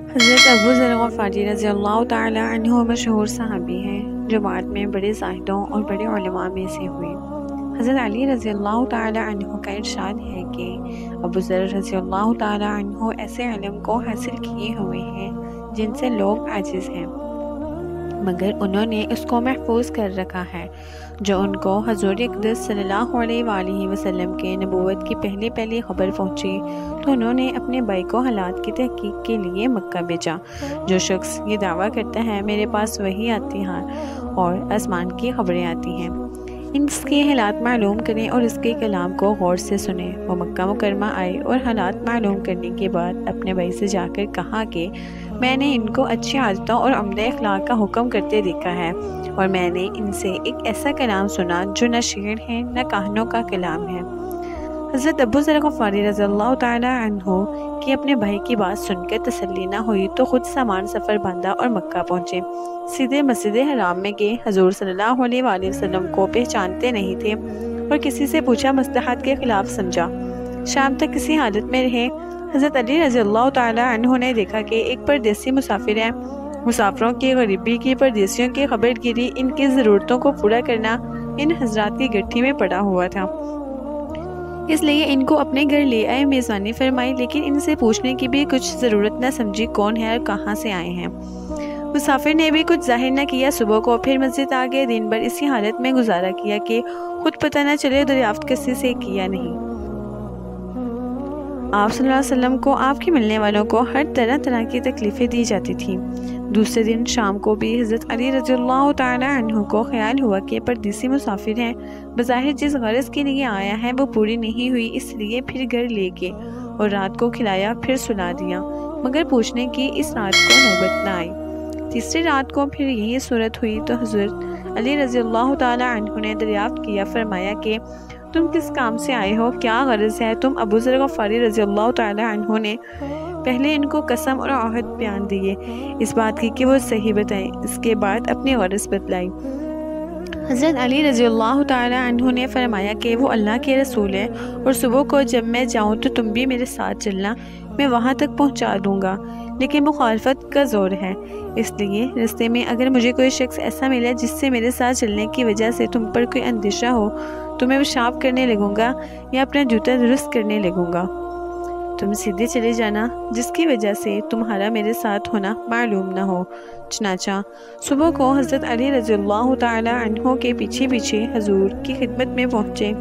حضرت ابو ذر غفاری رضی اللہ تعالی عنہ مشہور صحابی ہیں جو بعد میں بڑے زاہدوں اور بڑے علماء میں سے ہوئے۔ حضرت علی رضی اللہ تعالی عنہ کا ارشاد ہے کہ ابو ذر رضی اللہ تعالی عنہ ایسے علم کو حاصل کیے ہوئے ہیں جن سے لوگ عاجز ہیں، مگر انہوں نے اس کو محفوظ کر رکھا ہے۔ جو ان کو حضور اقدس صلی اللہ علیہ وآلہ وسلم کے نبوت کی پہلی خبر پہنچی تو انہوں نے اپنے بھائی کو حالات کی تحقیق کے لیے مکہ بھیجا۔ جو شخص یہ دعویٰ کرتا ہے میرے پاس وحی آتی ہے اور آسمان کی خبریں آتی ہیں، اس کے حالات معلوم کریں اور اس کے کلام کو غور سے سنیں۔ وہ مکہ مکرمہ آئے اور حالات معلوم کرنے کے بعد اپنے بھائی سے جا کر کہا کہ میں نے ان کو اچھی عادتوں اور عمدہ اخلاق کا حکم کرتے دیکھا ہے، اور میں نے ان سے ایک ایسا کلام سنا جو نہ شعر ہے نہ کہانوں کا کلام ہے۔ حضرت ابو ذر غفاری رضی اللہ تعالی عنہ کی اپنے بھائی کی بات سن کر تسلی نہ ہوئی تو خود سامان سفر باندھا اور مکہ پہنچے۔ سیدھے مسجد حرام میں گئے۔ حضور صلی اللہ علیہ وآلہ وسلم کو پہچانتے نہیں تھے اور کسی سے پوچھا مصلحت کے خلاف سمجھا۔ شام تک کسی حالت میں رہے۔ حضرت علی رضی اللہ تعالی عنہ نے دیکھا کہ ایک پردیسی مسافر ہے۔ مسافروں کی غریبی کی، پردیسیوں کی خبر گیری، ان کی ضرورتوں کو پورا کرنا ان حضرات کی گٹھی میں پڑا ہوا تھا، اس لیے ان کو اپنے گھر لے آئے، میزبانی فرمائی، لیکن ان سے پوچھنے کی بھی کچھ ضرورت نہ سمجھی کون ہے اور کہاں سے آئے ہیں۔ مسافر نے بھی کچھ ظاہر نہ کیا۔ صبح کو پھر مسجد آ گئے۔ دن بھر اسی حالت میں گزارا کیا کہ خود پتہ نہ چلے دریافت کسی سے کیا نہیں۔ آپ صلی اللہ علیہ وسلم کو آپ کے ملنے والوں کو ہر طرح کی تکلیفیں دی جاتی تھیں۔ دوسرے دن شام کو بھی حضرت علی رضی اللہ تعالی عنہ کو خیال ہوا کہ پردیسی مسافر ہیں، بظاہر جس غرض کے لیے آیا ہے وہ پوری نہیں ہوئی، اس لیے پھر گھر لے گئے اور رات کو کھلایا، پھر سلا دیا، مگر پوچھنے کی اس رات کو نوبت نہ آئی۔ تیسری رات کو پھر یہی صورت ہوئی تو حضرت علی رضی اللہ تعالی عنہ نے دریافت کیا، فرمایا کہ تم کس کام سے آئے ہو، کیا غرض ہے؟ تم ابو ذر غفاری رضی اللہ تعالی عنہ نے پہلے ان کو قسم اور عہد بیان دیے اس بات کی کہ وہ صحیح بتائیں، اس کے بعد اپنی غرض بتلائی۔ حضرت علی رضی اللہ تعالی عنہ نے فرمایا کہ وہ اللہ کے رسول ہے، اور صبح کو جب میں جاؤں تو تم بھی میرے ساتھ چلنا، میں وہاں تک پہنچا دوں گا، لیکن مخالفت کا زور ہے، اس لیے رستے میں اگر مجھے کوئی شخص ایسا ملے جس سے میرے ساتھ چلنے کی وجہ سے تم پر کوئی اندیشہ ہو تو میں پیشاب کرنے لگوں گا یا اپنا جوتا درست کرنے لگوں گا۔ تم سیدھے چلے جانا جس کی وجہ سے تمہارا میرے ساتھ ہونا معلوم نہ ہو۔ چنانچہ صبح کو حضرت علی رضی اللہ تعالی عنہ کے پیچھے حضور کی خدمت میں پہنچے،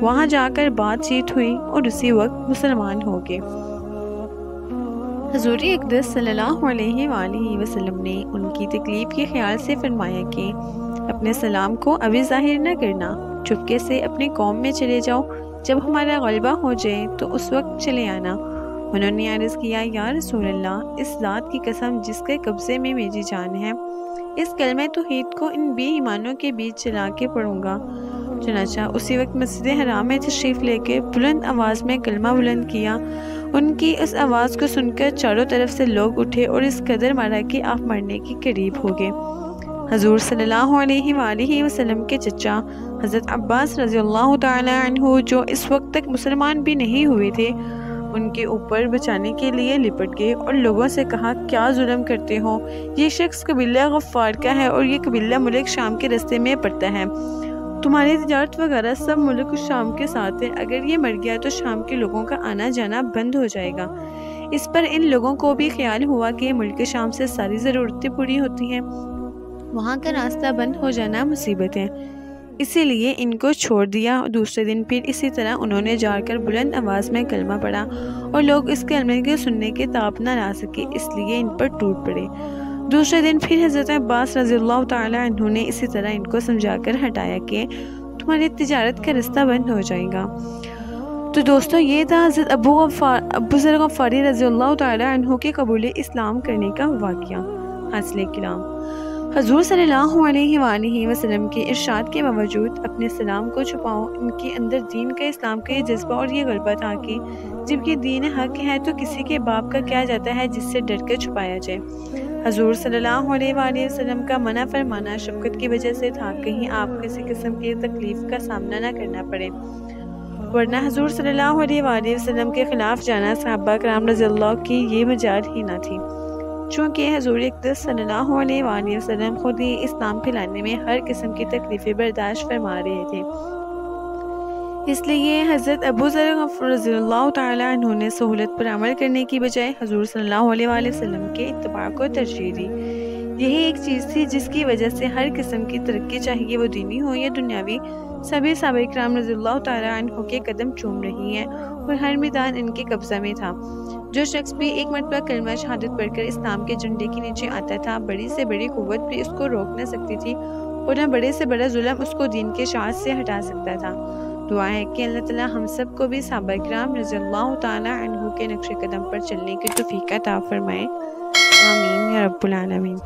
وہاں جا کر بات چیت ہوئی اور اسی وقت مسلمان ہو گئے۔ حضور اقدس صلی اللہ علیہ وآلہ وسلم نے ان کی تکلیف کے خیال سے فرمایا کہ اپنے سلام کو ابھی ظاہر نہ کرنا، چپکے سے اپنی قوم میں چلے جاؤ، جب ہمارا غلبہ ہو جائے تو اس وقت چلے آنا۔ انہوں نے عرض کیا، یا رسول اللہ، اس ذات کی قسم جس کے قبضے میں میری جان ہے، اس کلمہ توحید کو ان بے ایمانوں کے بیچ چلا کے پڑھوں گا۔ چنانچہ اسی وقت مسجد حرام میں تشریف لے کے بلند آواز میں کلمہ بلند کیا۔ ان کی اس آواز کو سن کر چاروں طرف سے لوگ اٹھے اور اس قدر مارا کہ آپ مرنے کے قریب ہو گئے۔ حضور صلی اللہ علیہ وآلہ وسلم کے چچا حضرت عباس رضی اللہ تعالی عنہ جو اس وقت تک مسلمان بھی نہیں ہوئے تھے، ان کے اوپر بچانے کے لیے لپٹ گئے اور لوگوں سے کہا، کیا ظلم کرتے ہو؟ یہ شخص قبیلہ غفار کا ہے اور یہ قبیلہ ملک شام کے راستے میں پڑتا ہے، تمہاری تجارت وغیرہ سب ملک شام کے ساتھ ہے، اگر یہ مر گیا تو شام کے لوگوں کا آنا جانا بند ہو جائے گا۔ اس پر ان لوگوں کو بھی خیال ہوا کہ ملک شام سے ساری ضرورتیں پوری ہوتی ہیں، وہاں کا راستہ بند ہو جانا مصیبت ہے، اسی لیے ان کو چھوڑ دیا۔ دوسرے دن پھر اسی طرح انہوں نے جا کر بلند آواز میں کلمہ پڑھا اور لوگ اس کلمے کے سننے کے تاب نہ لا سکے، اس لیے ان پر ٹوٹ پڑے۔ دوسرے دن پھر حضرت عباس رضی اللہ تعالی عنہ نے اسی طرح ان کو سمجھا کر ہٹایا کہ تمہاری تجارت کا رستہ بند ہو جائے گا۔ تو دوستو، یہ تھا حضرت ابو ذر غفاری رضی اللہ تعالی عنہ کے قبول اسلام کرنے کا واقعہ۔ حاصل کلام، حضور صلی اللہ علیہ وآلہ وسلم کے ارشاد کے باوجود اپنے سلام کو چھپاؤ۔ ان کے اندر دین کا، اسلام کا یہ جذبہ اور یہ غلبہ تھا کہ جب یہ دین حق ہے تو کسی کے باپ کا کیا جاتا ہے جس سے ڈر کر چھپایا جائے۔ حضور صلی اللہ علیہ وآلہ وسلم کا منع فرمانا شفقت کی وجہ سے تھا، کہیں آپ کسی قسم کی تکلیف کا سامنا نہ کرنا پڑے، ورنہ حضور صلی اللہ علیہ وآلہ وسلم کے خلاف جانا صحابہ کرام رضی اللہ کی یہ مجال ہی نہ تھی۔ چونکہ حضور اقدس صلی اللہ علیہ وآلہ وسلم خود ہی اسلام پھیلانے میں ہر قسم کی تکلیفیں برداشت فرما رہے تھے، اس لیے حضرت ابو ذر غفاری رضی اللہ تعالیٰ عنہ نے سہولت پر عمل کرنے کی بجائے حضور صلی اللہ علیہ وآلہ وسلم کے اتباع کو ترجیح دی۔ یہی ایک چیز تھی جس کی وجہ سے ہر قسم کی ترقی، چاہیے وہ دینی ہو یا دنیاوی، سبھی صحابہ کرام رضی اللہ تعالیٰ عنہ کے قدم چوم رہی ہیں اور ہر میدان ان کے قبضہ میں تھا۔ جو شخص بھی ایک مرتبہ کلمہ شہادت پڑھ کر اسلام کے جھنڈے کے نیچے آتا تھا، بڑی سے بڑی قوت بھی اس کو روک نہ سکتی تھی اور نہ بڑے سے بڑا ظلم اس کو دین کے شاذ سے ہٹا سکتا تھا۔ دعا ہے کہ اللہ تعالیٰ ہم سب کو بھی صحابہ کرام رضی اللہ تعالیٰ عنہ کے نقش قدم پر چلنے کی توفیق عطا فرمائے، آمین یا رب العالمین۔